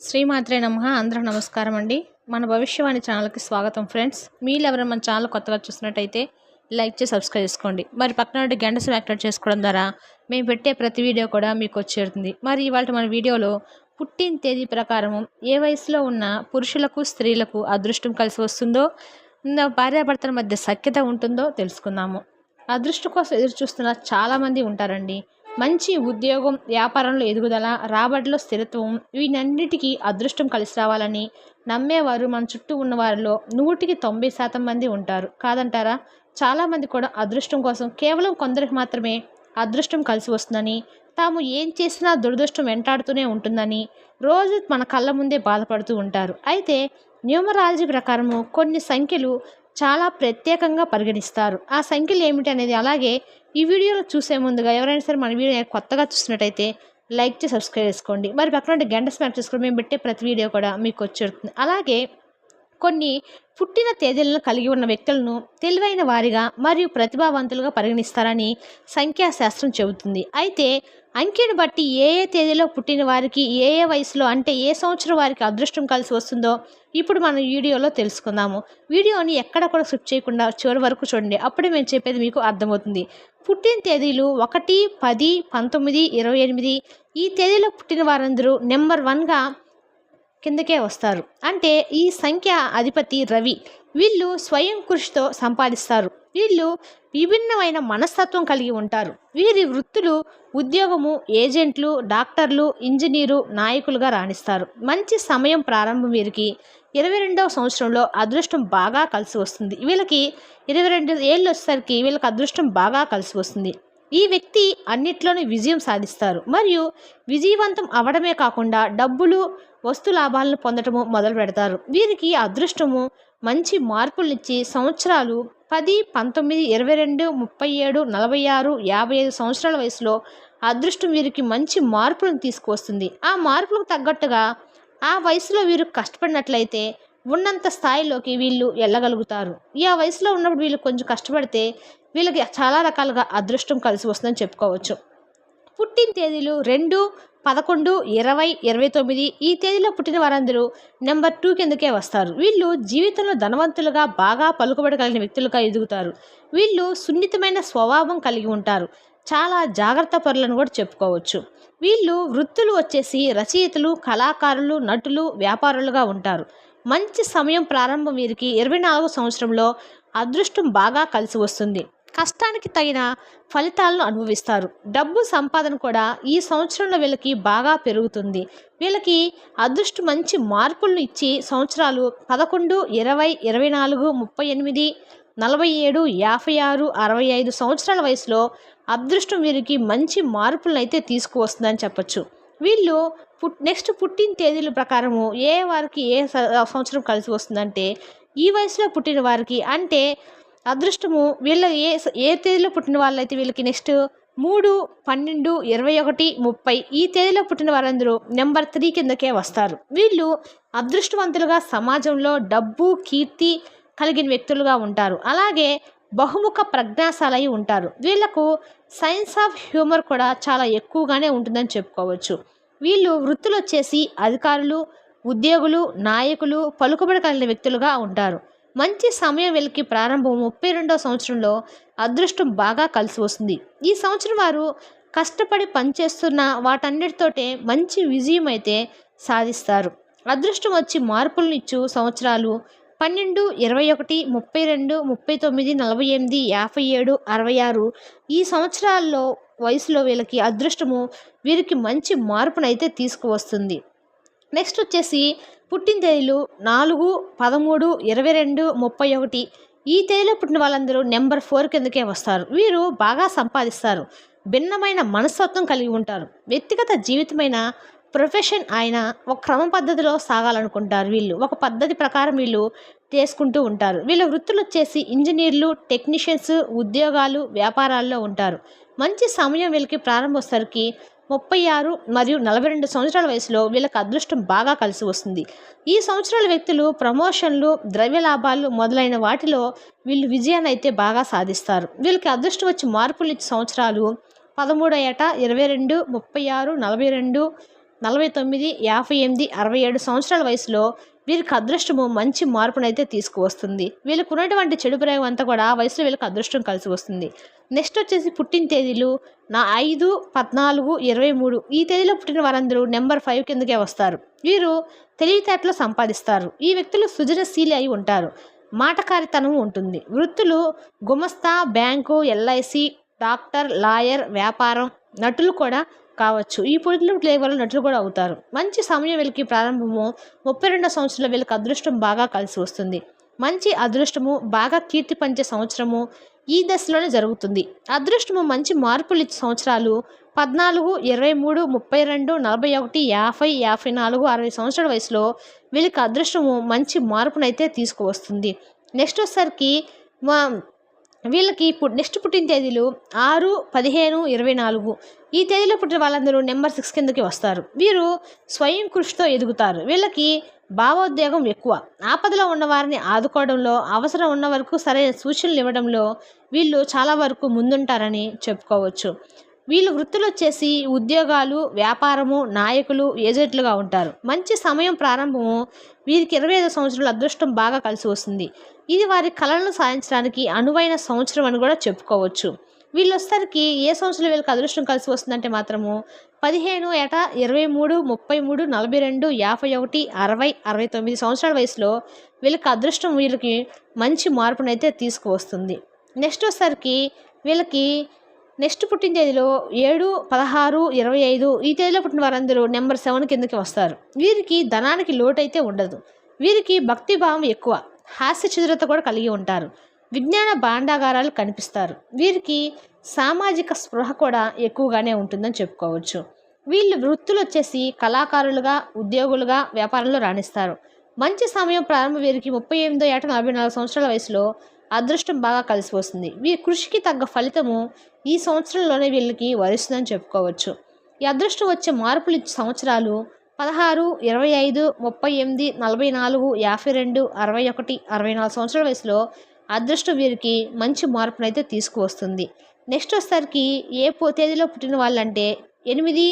శ్రీమాత్రే నమః. అందరికి నమస్కారం అండి. మన భవిష్యవాణి ఛానల్కి స్వాగతం ఫ్రెండ్స్. మీరు ఎవరైనా మన ఛానల్ కొత్తగా చూసినట్టయితే లైక్ చేసి సబ్స్క్రైబ్ చేసుకోండి. మరి పక్కన ఉండే గంట సింబల్ యాక్టివేట్ చేసుకోవడం ద్వారా మేము పెట్టే ప్రతి వీడియో కూడా మీకు వచ్చేస్తుంది. మరి ఇవాళ మన వీడియోలో పుట్టిన తేదీ ప్రకారం ఏ వయసులో ఉన్న పురుషులకు స్త్రీలకు అదృష్టం కలిసి వస్తుందో, భార్యాభర్తల మధ్య సఖ్యత ఉంటుందో తెలుసుకుందాము. అదృష్టం కోసం ఎదురు చూస్తున్న చాలామంది ఉంటారండి. మంచి ఉద్యోగం, వ్యాపారంలో ఎదుగుదల, రాబడిలో స్థిరత్వం, వీటన్నిటికీ అదృష్టం కలిసి రావాలని నమ్మేవారు మన చుట్టూ ఉన్న వారిలో 100% మంది ఉంటారు. కాదంటారా? చాలామంది కూడా అదృష్టం కోసం కేవలం కొందరికి మాత్రమే అదృష్టం కలిసి వస్తుందని, తాము ఏం చేసినా దురదృష్టం వెంటాడుతూనే ఉంటుందని రోజు మన కళ్ళ ముందే బాధపడుతూ ఉంటారు. అయితే న్యూమరాలజీ ప్రకారము కొన్ని సంఖ్యలు చాలా ప్రత్యేకంగా పరిగణిస్తారు. ఆ సంఖ్యలు ఏమిటి అనేది, అలాగే ఈ వీడియోలో చూసే ముందుగా ఎవరైనా సరే మన వీడియో కొత్తగా చూసినట్టయితే లైక్ చేసి సబ్స్క్రైబ్ చేసుకోండి. మరి పక్కన గంట స్మార్ట్ చేసుకొని మేము పెట్టే ప్రతి వీడియో కూడా మీకు వచ్చేస్తుంది. అలాగే కొన్ని పుట్టిన తేదీలను కలిగి ఉన్న వ్యక్తులను తెలివైన వారిగా మరియు ప్రతిభావంతులుగా పరిగణిస్తారని సంఖ్యాశాస్త్రం చెబుతుంది. అయితే అంకెను బట్టి ఏ ఏ తేదీలో పుట్టిన వారికి ఏ ఏ వయసులో, అంటే ఏ సంవత్సరం వారికి అదృష్టం కలిసి వస్తుందో ఇప్పుడు మనం వీడియోలో తెలుసుకుందాము. వీడియోని ఎక్కడ కూడా స్కిప్ చేయకుండా చివరి వరకు చూడండి. అప్పుడే మేము చెప్పేది మీకు అర్థమవుతుంది. పుట్టిన తేదీలు 1, 10, 19, 28 ఈ తేదీలో పుట్టిన వారందరూ నెంబర్ 1గా కిందకే వస్తారు. అంటే ఈ సంఖ్య అధిపతి రవి. వీళ్ళు స్వయం కృషితో సంపాదిస్తారు. వీళ్ళు విభిన్నమైన మనస్తత్వం కలిగి ఉంటారు. వీరి వృత్తులు ఉద్యోగము, ఏజెంట్లు, డాక్టర్లు, ఇంజనీరు, నాయకులుగా రాణిస్తారు. మంచి సమయం ప్రారంభం వీరికి 22వ సంవత్సరంలో అదృష్టం బాగా కలిసి వస్తుంది. వీళ్ళకి 22 ఏళ్ళు వచ్చేసరికి వీళ్ళకి అదృష్టం బాగా కలిసి వస్తుంది. ఈ వ్యక్తి అన్నిట్లోనూ విజయం సాధిస్తారు మరియు విజయవంతం అవడమే కాకుండా డబ్బులు, వస్తు లాభాలను పొందటము మొదలు పెడతారు. వీరికి అదృష్టము మంచి మార్పులనిచ్చి సంవత్సరాలు 10, 19, 22, 37, 46, 55 సంవత్సరాల వయసులో అదృష్టం వీరికి మంచి మార్పులను తీసుకువస్తుంది. ఆ మార్పులకు తగ్గట్టుగా ఆ వయసులో వీరు కష్టపడినట్లయితే ఉన్నంత స్థాయిలోకి వీళ్ళు వెళ్ళగలుగుతారు. ఈ ఆ వయసులో ఉన్నప్పుడు వీళ్ళు కొంచెం కష్టపడితే వీళ్ళకి చాలా రకాలుగా అదృష్టం కలిసి వస్తుందని చెప్పుకోవచ్చు. పుట్టిన తేదీలు 2, 11, 20, 29 ఈ తేదీలో పుట్టిన వారందరూ నెంబర్ 2 కిందకే వస్తారు. వీళ్ళు జీవితంలో ధనవంతులుగా, బాగా పలుకుబడి కలిగిన వ్యక్తులుగా ఎదుగుతారు. వీళ్ళు సున్నితమైన స్వభావం కలిగి ఉంటారు. చాలా జాగ్రత్త పరులను కూడా చెప్పుకోవచ్చు. వీళ్ళు వృత్తులు వచ్చేసి రచయితలు, కళాకారులు, నటులు, వ్యాపారులుగా ఉంటారు. మంచి సమయం ప్రారంభం వీరికి 24వ సంవత్సరంలో అదృష్టం బాగా కలిసి వస్తుంది. కష్టానికి తగిన ఫలితాలను అనుభవిస్తారు. డబ్బు సంపాదన కూడా ఈ సంవత్సరంలో వీళ్ళకి బాగా పెరుగుతుంది. వీళ్ళకి అదృష్టం మంచి మార్పులను ఇచ్చి సంవత్సరాలు 11, 20, 24, 38, 47, 56, 65 సంవత్సరాల వయసులో అదృష్టం వీరికి మంచి మార్పులను అయితే తీసుకువస్తుందని చెప్పచ్చు. వీళ్ళు నెక్స్ట్ పుట్టిన తేదీల ప్రకారము ఏ వారికి ఏ సంవత్సరం కలిసి వస్తుందంటే, ఈ వయసులో పుట్టిన వారికి అంటే అదృష్టము వీళ్ళ ఏ తేదీలో పుట్టిన వాళ్ళైతే వీళ్ళకి నెక్స్ట్ 3, 12, 21, 30 ఈ తేదీలో పుట్టిన వారందరూ నెంబర్ 3 కిందకే వస్తారు. వీళ్ళు అదృష్టవంతులుగా సమాజంలో డబ్బు, కీర్తి కలిగిన వ్యక్తులుగా ఉంటారు. అలాగే బహుముఖ ప్రజ్ఞాశాలై ఉంటారు. వీళ్లకు సైన్స్ ఆఫ్ హ్యూమర్ కూడా చాలా ఎక్కువగానే ఉంటుందని చెప్పుకోవచ్చు. వీళ్ళు వృత్తులు వచ్చేసి అధికారులు, ఉద్యోగులు, నాయకులు, పలుకుబడి కలిగిన వ్యక్తులుగా ఉంటారు. మంచి సమయం వీళ్ళకి ప్రారంభం 32వ సంవత్సరంలో అదృష్టం బాగా కలిసి వస్తుంది. ఈ సంవత్సరం వారు కష్టపడి పనిచేస్తున్న వాటన్నిటితోటే మంచి విజయం అయితే సాధిస్తారు. అదృష్టం వచ్చి మార్పులను ఇచ్చు సంవత్సరాలు 12, 21, 32, 39, 48, 57, 66 ఈ సంవత్సరాల్లో వయసులో వీళ్ళకి అదృష్టము వీరికి మంచి మార్పునైతే తీసుకువస్తుంది. నెక్స్ట్ వచ్చేసి పుట్టిన తేదీలు 4, 13, 22, 31 ఈ తేదీలో పుట్టిన వాళ్ళందరూ నెంబర్ 4 కిందకే వస్తారు. వీరు బాగా సంపాదిస్తారు. భిన్నమైన మనస్తత్వం కలిగి ఉంటారు. వ్యక్తిగత జీవితమైన ప్రొఫెషన్ ఆయన ఒక క్రమ పద్ధతిలో సాగాలనుకుంటారు. వీళ్ళు ఒక పద్ధతి ప్రకారం వీళ్ళు చేసుకుంటూ ఉంటారు. వీళ్ళ వృత్తులు వచ్చేసి ఇంజనీర్లు, టెక్నీషియన్స్, ఉద్యోగాలు, వ్యాపారాల్లో ఉంటారు. మంచి సమయం వీళ్ళకి ప్రారంభోసరికి 36 మరియు 42 సంవత్సరాల వయసులో వీళ్ళకి అదృష్టం బాగా కలిసి వస్తుంది. ఈ సంవత్సరాల వ్యక్తులు ప్రమోషన్లు, ద్రవ్య లాభాలు మొదలైన వాటిలో వీళ్ళు విజయాన్ని అయితే బాగా సాధిస్తారు. వీళ్ళకి అదృష్టం వచ్చి మార్పులు ఇచ్చే సంవత్సరాలు 13 ఏట, 22, 36, 42, 49, 58, 67 సంవత్సరాల వయసులో వీరికి అదృష్టము మంచి మార్పునైతే తీసుకువస్తుంది. వీళ్ళకు ఉన్నటువంటి చెడు ప్రయోగం అంతా కూడా ఆ వయసులో వీళ్ళకి అదృష్టం కలిసి వస్తుంది. నెక్స్ట్ వచ్చేసి పుట్టిన తేదీలు 5, 14, 23 ఈ తేదీలో పుట్టిన వారందరూ నెంబర్ 5 కిందకే వస్తారు. వీరు తెలివితేటలు సంపాదిస్తారు. ఈ వ్యక్తులు సృజనశీలి అయి ఉంటారు. మాటకారితనం ఉంటుంది. వృత్తులు గుమస్తా, బ్యాంకు, ఎల్ఐసి, డాక్టర్, లాయర్, వ్యాపారం, నటులు కూడా కావచ్చు. ఈ పొలిటికల్ ఫ్లేవర్లు నటులు కూడా అవుతారు. మంచి సమయం వీళ్ళకి ప్రారంభము 32వ సంవత్సరంలో వీళ్ళకి అదృష్టం బాగా కలిసి వస్తుంది. మంచి అదృష్టము బాగా కీర్తి పంచే సంవత్సరము ఈ దశలోనే జరుగుతుంది. అదృష్టము మంచి మార్పులు ఇచ్చే సంవత్సరాలు 14, 23, 32, 41, 50, 54, 60 సంవత్సరాల వయసులో వీళ్ళకి అదృష్టము మంచి మార్పునైతే తీసుకువస్తుంది. నెక్స్ట్ వచ్చేసరికి వీళ్ళకి నెక్స్ట్ పుట్టిన తేదీలు 6, 15, 24 ఈ తేదీలో పుట్టిన వాళ్ళందరూ నెంబర్ 6 కిందకి వస్తారు. వీరు స్వయం కృషితో ఎదుగుతారు. వీళ్ళకి భావోద్వేగం ఎక్కువ. ఆపదలో ఉన్న వారిని ఆదుకోవడంలో, అవసరం ఉన్న వరకు సరైన సూచనలు ఇవ్వడంలో వీళ్ళు చాలా వరకు ముందుంటారని చెప్పుకోవచ్చు. వీళ్ళు వృత్తులు వచ్చేసి ఉద్యోగాలు, వ్యాపారము, నాయకులు, ఏజెంట్లుగా ఉంటారు. మంచి సమయం ప్రారంభము వీరికి 25వ సంవత్సరంలో అదృష్టం బాగా కలిసి వస్తుంది. ఇది వారి కళలను సాధించడానికి అనువైన సంవత్సరం అని కూడా చెప్పుకోవచ్చు. వీళ్ళు వచ్చేసరికి ఏ సంవత్సరంలో వీళ్ళకి అదృష్టం కలిసి వస్తుందంటే మాత్రము 15 ఏట 23, 33, 42, 51, 60, 69 సంవత్సరాల వయసులో వీళ్ళకి అదృష్టం వీళ్ళకి మంచి మార్పునైతే తీసుకువస్తుంది. నెక్స్ట్ వచ్చేసరికి వీళ్ళకి నెక్స్ట్ పుట్టిన తేదీలో 7, 16, 25 ఈ తేదీలో పుట్టిన వారందరూ నెంబర్ 7 కిందకి వస్తారు. వీరికి ధనానికి లోటైతే ఉండదు. వీరికి భక్తిభావం ఎక్కువ. హాస్య చిద్రత కూడా కలిగి ఉంటారు. విజ్ఞాన భాండాగారాలు కనిపిస్తారు. వీరికి సామాజిక స్పృహ కూడా ఎక్కువగానే ఉంటుందని చెప్పుకోవచ్చు. వీళ్ళు వృత్తులు వచ్చేసి కళాకారులుగా, ఉద్యోగులుగా, వ్యాపారంలో రాణిస్తారు. మంచి సమయం ప్రారంభం వీరికి 38 ఏట 44 సంవత్సరాల వయసులో అదృష్టం బాగా కలిసి వస్తుంది. వీరి కృషికి తగ్గ ఫలితము ఈ సంవత్సరంలోనే వీళ్ళకి వరిస్తుందని చెప్పుకోవచ్చు. ఈ అదృష్టం వచ్చే మార్పులు ఇచ్చే సంవత్సరాలు 16, 25, 38, 44, 52, 61, 64 సంవత్సరాల వయసులో అదృష్టం వీరికి మంచి మార్పునైతే తీసుకువస్తుంది. నెక్స్ట్ వచ్చేసరికి తేదీలో పుట్టిన వాళ్ళంటే 8,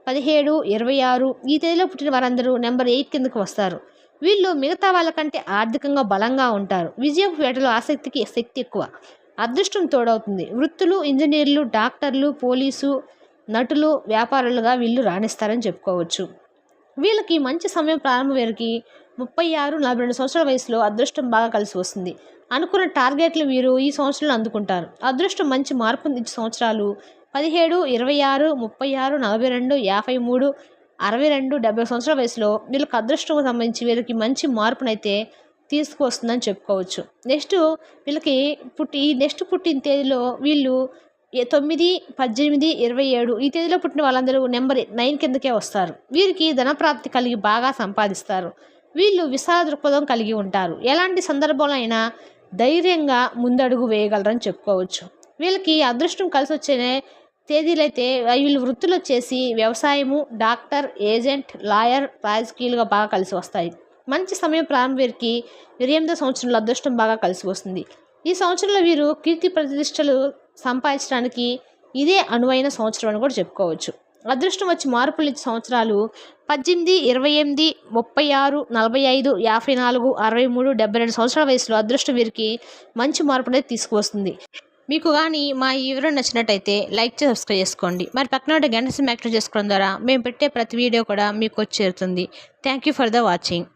17, 26 ఈ తేదీలో పుట్టిన వారందరూ నెంబర్ 8 కిందకు వస్తారు. వీళ్ళు మిగతా వాళ్ళకంటే ఆర్థికంగా బలంగా ఉంటారు. విజయపు వేటలో ఆసక్తికి శక్తి ఎక్కువ. అదృష్టం తోడవుతుంది. వృత్తులు ఇంజనీర్లు, డాక్టర్లు, పోలీసు, నటులు, వ్యాపారులుగా వీళ్ళు రాణిస్తారని చెప్పుకోవచ్చు. వీళ్ళకి మంచి సమయం ప్రారంభం వీరికి 36, 42 సంవత్సరాల వయసులో అదృష్టం బాగా కలిసి వస్తుంది. అనుకున్న టార్గెట్లు వీరు ఈ సంవత్సరంలో అందుకుంటారు. అదృష్టం మంచి మార్పు ఇచ్చే సంవత్సరాలు 17, 26, 36, 42, 53, 62, 70 సంవత్సరాల వయసులో వీళ్ళకి అదృష్టం సంబంధించి వీళ్ళకి మంచి మార్పునైతే తీసుకువస్తుందని చెప్పుకోవచ్చు. నెక్స్ట్ వీళ్ళకి నెక్స్ట్ పుట్టిన తేదీలో వీళ్ళు 9, 18, 27 ఈ తేదీలో పుట్టిన వాళ్ళందరూ నెంబర్ 9 కిందకే వస్తారు. వీరికి ధనప్రాప్తి కలిగి బాగా సంపాదిస్తారు. వీళ్ళు విశాల దృక్పథం కలిగి ఉంటారు. ఎలాంటి సందర్భంలో అయినా ధైర్యంగా ముందడుగు వేయగలరని చెప్పుకోవచ్చు. వీళ్ళకి అదృష్టం కలిసి వచ్చే తేదీలైతే వీళ్ళు వృత్తులు వచ్చేసి వ్యవసాయము, డాక్టర్, ఏజెంట్, లాయర్, రాజకీయాలుగా బాగా కలిసి వస్తాయి. మంచి సమయం ప్రారంభం వీరికి 28వ సంవత్సరంలో అదృష్టం బాగా కలిసి వస్తుంది. ఈ సంవత్సరంలో వీరు కీర్తి ప్రతిష్టలు సంపాదించడానికి ఇదే అనువైన సంవత్సరం అని కూడా చెప్పుకోవచ్చు. అదృష్టం వచ్చి మార్పులు ఇచ్చే సంవత్సరాలు 18, 28, 36, 45, 54, 63, 72 సంవత్సరాల వయసులో అదృష్టం వీరికి మంచి మార్పు అనేది తీసుకువస్తుంది. మీకు కానీ మా ఈ వివరణ నచ్చినట్టయితే లైక్ చేసి సబ్స్క్రైబ్ చేసుకోండి. మరి పక్కన ఉండే గంట సింబల్ యాక్టివేట్ చేసుకోవడం ద్వారా మేము పెట్టే ప్రతి వీడియో కూడా మీకు వచ్చి చేరుతుంది. Thank you for the watching.